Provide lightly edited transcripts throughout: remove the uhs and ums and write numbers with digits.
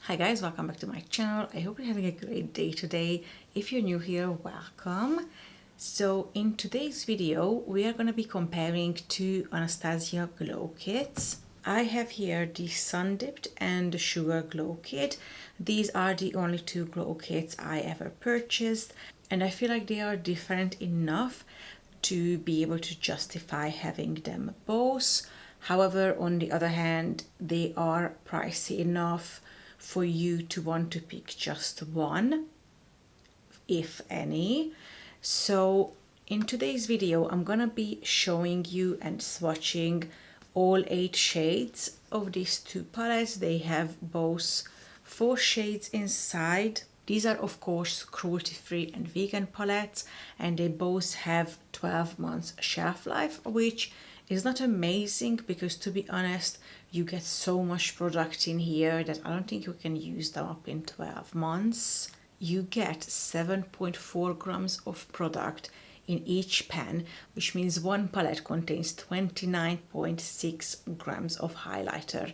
Hi guys, welcome back to my channel. I hope you're having a great day today. If you're new here, welcome. So in today's video, we are going to be comparing two Anastasia glow kits. I have here the Sun Dipped and the Sugar Glow Kit. These are the only two glow kits I ever purchased, and I feel like they are different enough to be able to justify having them both. However, on the other hand, they are pricey enough for you to want to pick just one, if any. So in today's video, I'm gonna be showing you and swatching all 8 shades of these two palettes. They have both 4 shades inside. These are of course cruelty-free and vegan palettes, and they both have 12 months shelf life, which is not amazing because, to be honest, you get so much product in here that I don't think you can use them up in 12 months. You get 7.4 grams of product in each pan, which means one palette contains 29.6 grams of highlighter.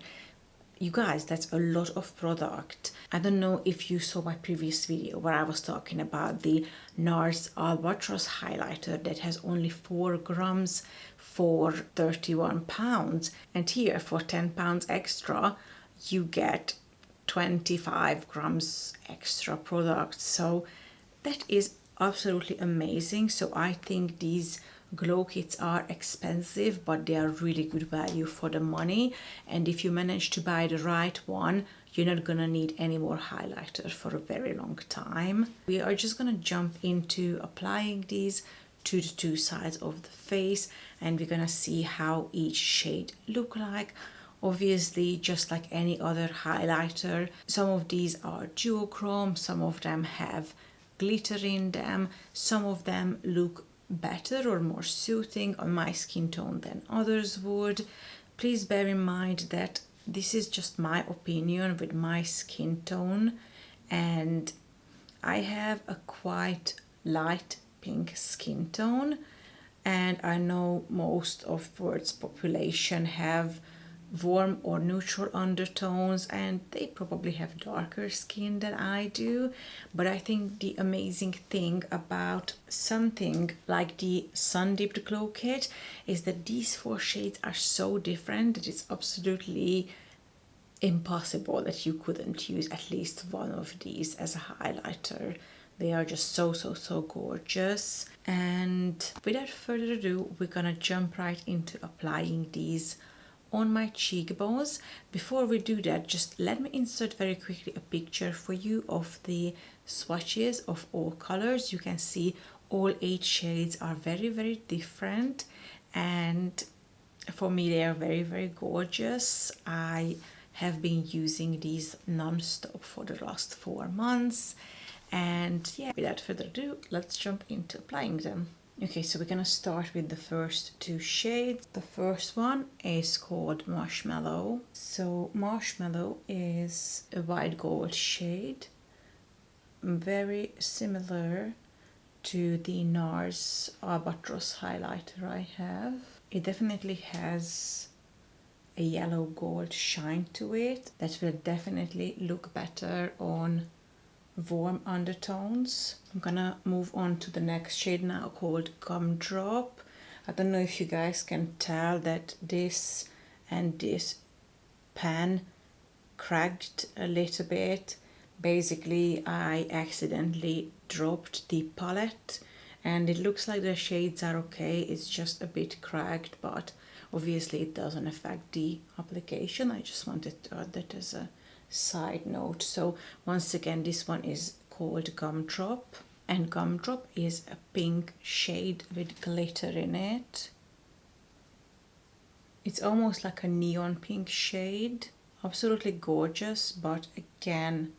You guys, that's a lot of product. I don't know if you saw my previous video where I was talking about the NARS Albatross highlighter that has only 4 grams for 31 pounds. And here for 10 pounds extra, you get 25 grams extra product. So that is absolutely amazing. So I think these glow kits are expensive, but they are really good value for the money, and if you manage to buy the right one, you're not gonna need any more highlighter for a very long time. We are just gonna jump into applying these to the two sides of the face, and we're gonna see how each shade look like. Obviously, just like any other highlighter, some of these are duochrome, some of them have glitter in them, some of them look better or more suiting on my skin tone than others would. Please bear in mind that this is just my opinion with my skin tone, and I have a quite light pink skin tone, and I know most of the world's population have warm or neutral undertones, and they probably have darker skin than I do. But I think the amazing thing about something like the Sun Dipped Glow Kit is that these 4 shades are so different that it's absolutely impossible that you couldn't use at least one of these as a highlighter. They are just so gorgeous. And without further ado, we're gonna jump right into applying these on my cheekbones. Before we do that, just let me insert very quickly a picture for you of the swatches of all colors. You can see all 8 shades are very different, and for me they are very gorgeous. I have been using these non-stop for the last 4 months, and yeah, without further ado, let's jump into applying them. Okay, so we're gonna start with the first 2 shades. The first one is called Marshmallow. So Marshmallow is a white gold shade, very similar to the NARS Albatross highlighter I have. It definitely has a yellow gold shine to it that will definitely look better on warm undertones. I'm gonna move on to the next shade now, called Gumdrop. I don't know if you guys can tell that this and this pan cracked a little bit. Basically, I accidentally dropped the palette, and it looks like the shades are okay, it's just a bit cracked, but obviously it doesn't affect the application. I just wanted to add that as a side note. So once again, this one is called Gumdrop, and Gumdrop is a pink shade with glitter in it. It's almost like a neon pink shade. Absolutely gorgeous, but again,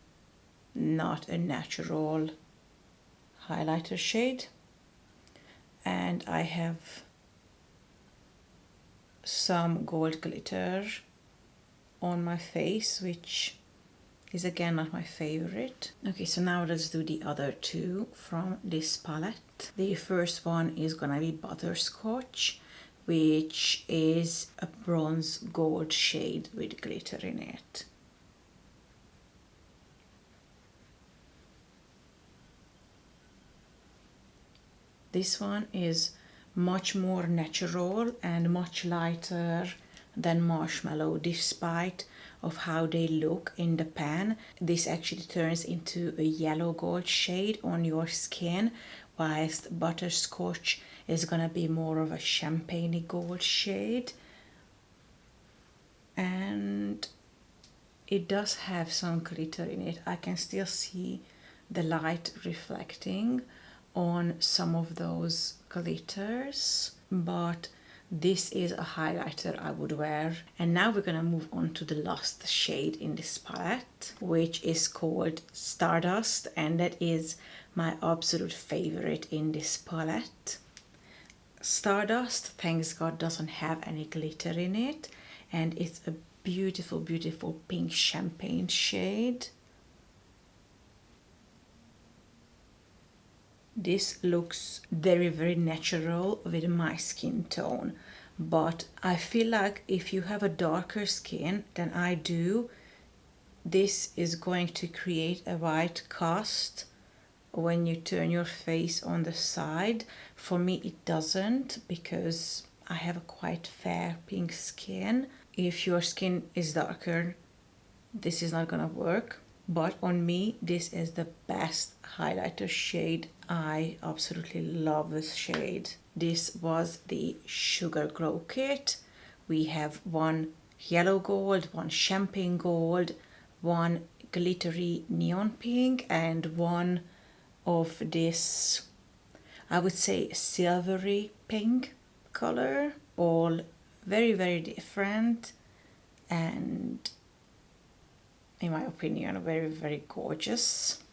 not a natural highlighter shade. And I have some gold glitter on my face, which is again not my favorite. Okay, so now let's do the other 2 from this palette. The first one is gonna be Butterscotch, which is a bronze gold shade with glitter in it. This one is much more natural and much lighter than marshmallow, despite of how they look in the pan. This actually turns into a yellow gold shade on your skin, whilst butterscotch is gonna be more of a champagne gold shade. And it does have some glitter in it. I can still see the light reflecting on some of those glitters, but this is a highlighter I would wear. And now we're gonna move on to the last shade in this palette, which is called Stardust, and that is my absolute favorite in this palette. Stardust, thanks God, doesn't have any glitter in it, and it's a beautiful, beautiful pink champagne shade. This looks very, very natural with my skin tone, but I feel like if you have a darker skin than I do, this is going to create a white cast when you turn your face on the side. For me it doesn't, because I have a quite fair pink skin. If your skin is darker, this is not gonna work, but on me this is the best highlighter shade. I absolutely love this shade. This was the Sugar Glow Kit. We have one yellow gold, one champagne gold, one glittery neon pink, and one of this, I would say, silvery pink color. All very, very different, and in my opinion very, very gorgeous.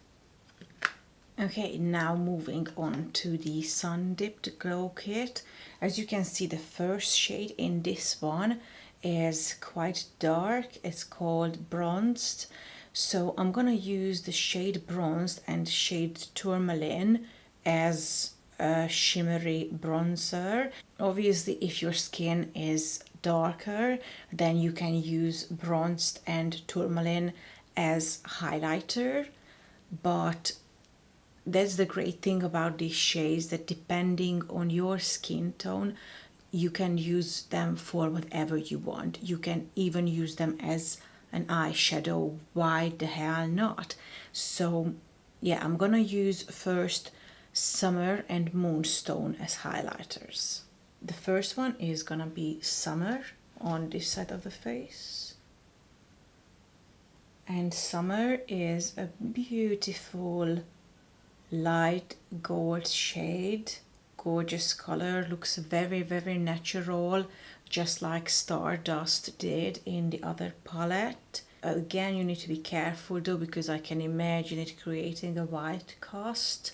Okay, now moving on to the Sun Dipped Glow Kit. As you can see, the first shade in this one is quite dark. It's called Bronzed. So I'm gonna use the shade Bronzed and shade Tourmaline as a shimmery bronzer. Obviously, if your skin is darker, then you can use Bronzed and Tourmaline as highlighter, but that's the great thing about these shades, that depending on your skin tone, you can use them for whatever you want. You can even use them as an eyeshadow. Why the hell not? So yeah, I'm gonna use first Summer and Moonstone as highlighters. The first one is gonna be Summer on this side of the face. And Summer is a beautiful light gold shade. Gorgeous color, looks very, very natural, just like Stardust did in the other palette. Again, you need to be careful though, because I can imagine it creating a white cast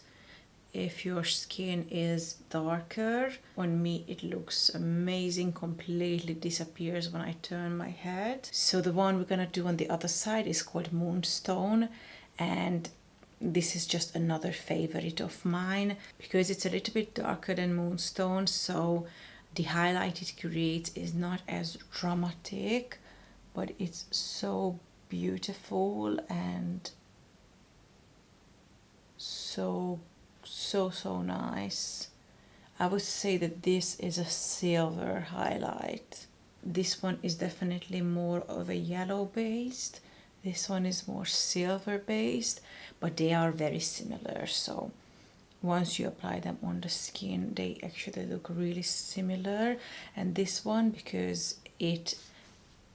if your skin is darker. On me it looks amazing, completely disappears when I turn my head. So the one we're gonna do on the other side is called Moonstone, and this is just another favorite of mine because it's a little bit darker than Moonstone, so the highlight it creates is not as dramatic, but it's so beautiful and so nice. I would say that this is a silver highlight. This one is definitely more of a yellow based. This one is more silver based, but they are very similar. So once you apply them on the skin, they actually look really similar. And this one, because it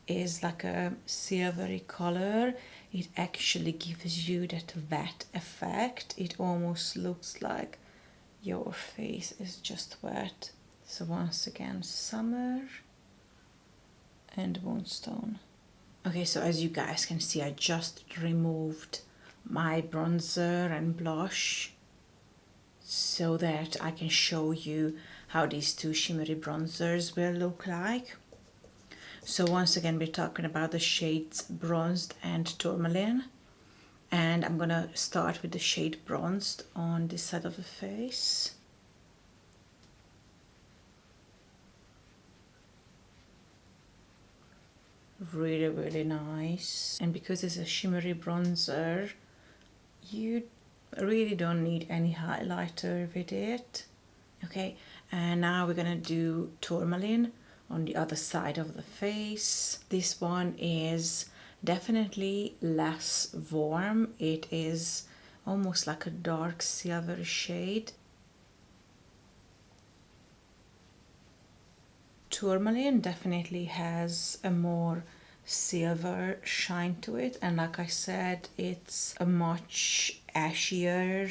is like a silvery color, it actually gives you that wet effect. It almost looks like your face is just wet. So once again, Summer and Moonstone. Okay, so as you guys can see, I just removed my bronzer and blush so that I can show you how these two shimmery bronzers will look like. So once again, we're talking about the shades Bronzed and Tourmaline, and I'm gonna start with the shade Bronzed on this side of the face. Really, really nice. And because it's a shimmery bronzer, you really don't need any highlighter with it. Okay, and now we're gonna do tourmaline on the other side of the face. This one is definitely less warm. It is almost like a dark silver shade. Tourmaline definitely has a more silver shine to it, and like I said, it's a much ashier,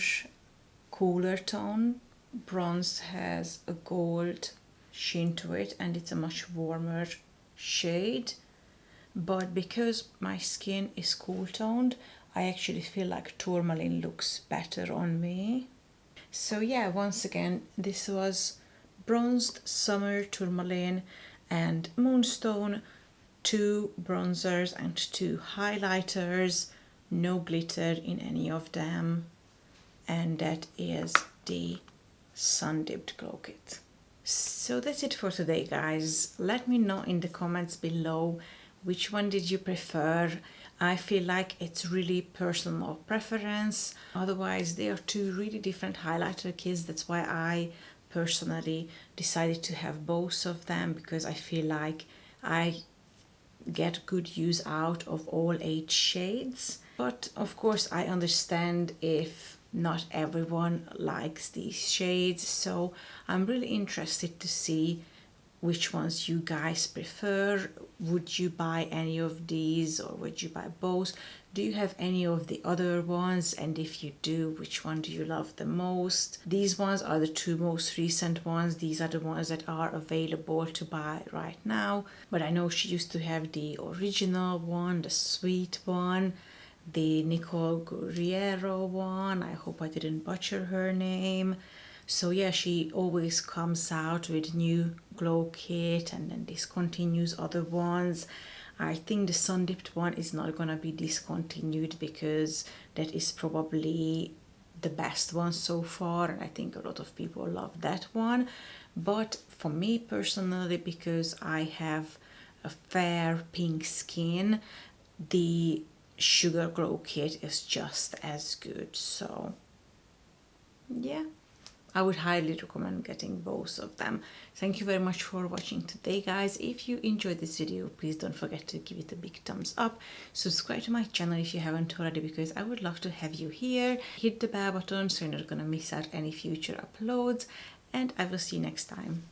cooler tone. Bronze has a gold sheen to it and it's a much warmer shade, but because my skin is cool toned, I actually feel like tourmaline looks better on me. So yeah, once again, this was bronzed summer tourmaline and moonstone, 2 bronzers and 2 highlighters, no glitter in any of them, and that is the sun dipped glow kit. So that's it for today, guys. Let me know in the comments below which one did you prefer. I feel like it's really personal preference. Otherwise, they are 2 really different highlighter kits. That's why I personally decided to have both of them, because I feel like I get good use out of all 8 shades. But of course, I understand if not everyone likes these shades, so I'm really interested to see which ones you guys prefer. Would you buy any of these or would you buy both? Do you have any of the other ones, and if you do, which one do you love the most? These ones are the 2 most recent ones. These are the ones that are available to buy right now, but I know she used to have the original one, the sweet one, the Nicole Guerriero one. I hope I didn't butcher her name. So yeah, she always comes out with new glow kit and then discontinues other ones. I think the sun dipped one is not gonna be discontinued because that is probably the best one so far, and I think a lot of people love that one. But for me personally, because I have a fair pink skin, the sugar glow kit is just as good. So yeah, I would highly recommend getting both of them. Thank you very much for watching today, guys. If you enjoyed this video, please don't forget to give it a big thumbs up. Subscribe to my channel if you haven't already, because I would love to have you here. Hit the bell button so you're not gonna miss out any future uploads, and I will see you next time.